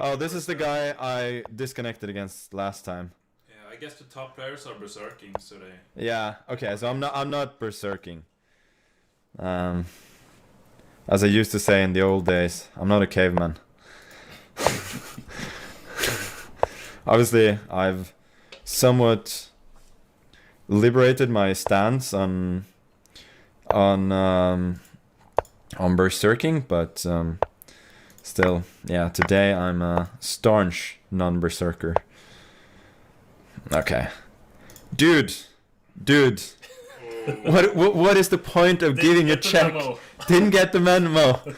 Oh, this is the guy I disconnected against last time. Yeah, I guess the top players are berserking, so they. Yeah. Okay. So I'm not berserking. As I used to say in the old days, I'm not a caveman. Obviously, I've somewhat liberated my stance on berserking, but still, yeah. Today I'm a staunch non-berserker. Okay, dude. What is the point of giving a check? Didn't get the memo. Going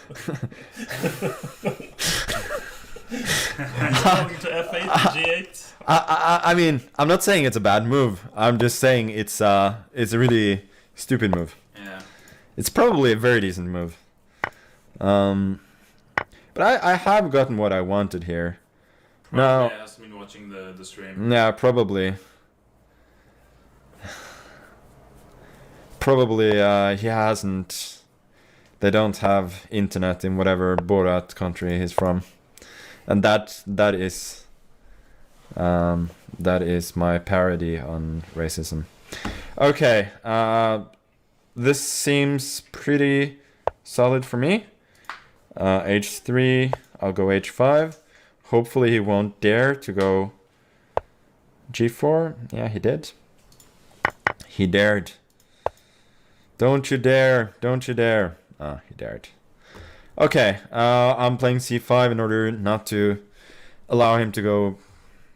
to F8 G8. I mean, I'm not saying it's a bad move. I'm just saying it's a really stupid move. Yeah. It's probably a very decent move. But I have gotten what I wanted here. Probably has been watching the stream. Yeah, probably. Probably he hasn't. They don't have internet in whatever Borat country he's from, and that is my parody on racism. Okay, this seems pretty solid for me. H3, I'll go H5. Hopefully he won't dare to go G4. Yeah, he did. He dared. Don't you dare. Don't you dare. Ah, he dared. Okay, I'm playing C5 in order not to allow him to go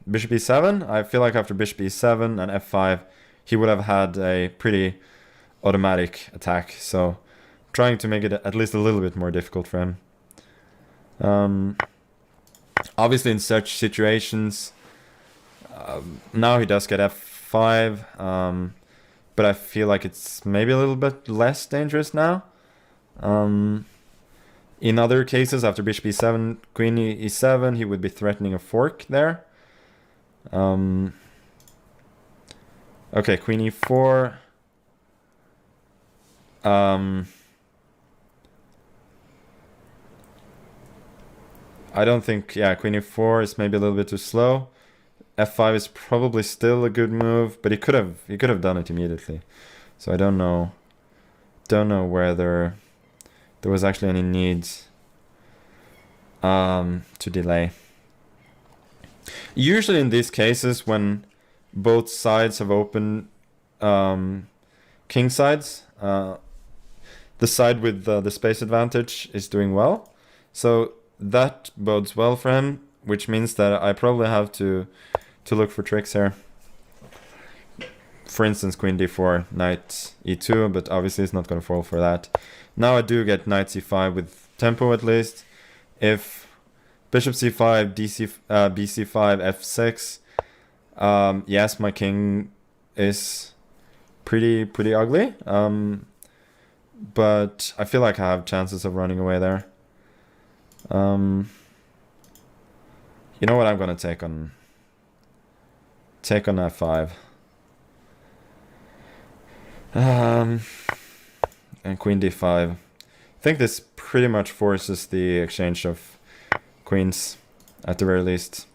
Bishop E7. I feel like after Bishop E7 and F5, he would have had a pretty automatic attack. So, trying to make it at least a little bit more difficult for him. Obviously, in such situations, now he does get F5, but I feel like it's maybe a little bit less dangerous now. In other cases, after Bishop E7, Queen E7, he would be threatening a fork there. Okay, Queen E4. I don't think, yeah, Queen E4 is maybe a little bit too slow. F5 is probably still a good move, but he could have done it immediately. So I don't know whether there was actually any need to delay. Usually in these cases, when both sides have open king sides, the side with the space advantage is doing well. So that bodes well for him, which means that I probably have to look for tricks here. For instance, Queen D4, Knight E2, but obviously it's not going to fall for that. Now I do get Knight C5 with tempo at least. If Bishop C5, BC5, F6, yes, my king is pretty ugly. But I feel like I have chances of running away there. You know what? I'm gonna take on F5. And Queen D5. I think this pretty much forces the exchange of queens at the very least.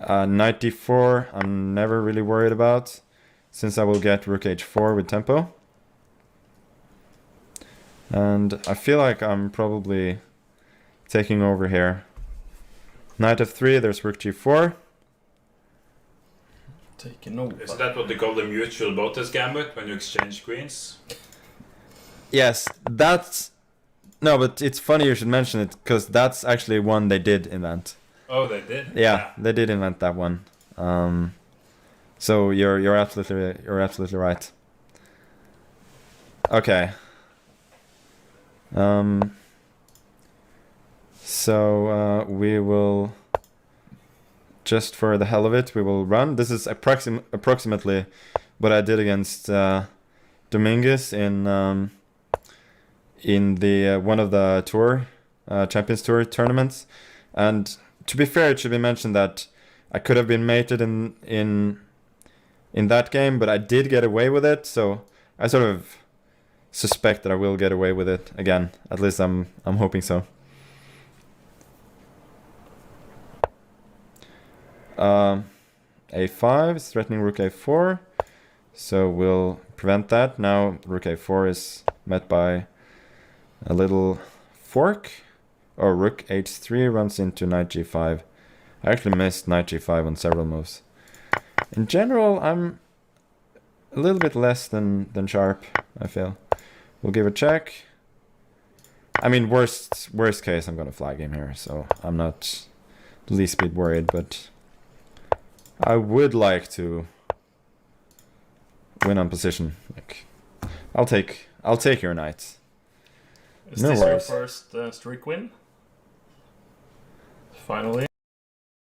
Knight D4 I'm never really worried about, since I will get Rook H4 with tempo. And I feel like I'm probably taking over here. Knight F3, there's Rook G4. Taking over. Is that what they call the mutual Botes gambit when you exchange queens? Yes, that's... No, but it's funny you should mention it, because that's actually one they did invent. Oh, they did? Yeah, they did invent that one. So you're absolutely right. Okay. So we will, just for the hell of it, we will run. This is approximately what I did against Dominguez in the one of the tour Champions Tour tournaments. And to be fair, it should be mentioned that I could have been mated in that game, but I did get away with it. So I sort of suspect that I will get away with it again. At least I'm hoping so. a5 is threatening rook a4, so we'll prevent that. Now rook a4 is met by a little fork, or rook h3 runs into knight g5. I actually missed knight g5 on several moves. In general, I'm a little bit less than sharp, I feel. We'll give a check. I mean, worst case, I'm gonna flag him here, so I'm not the least bit worried, but I would like to win on position. Like, I'll take your knight. Is No this worries. your first streak win? Finally.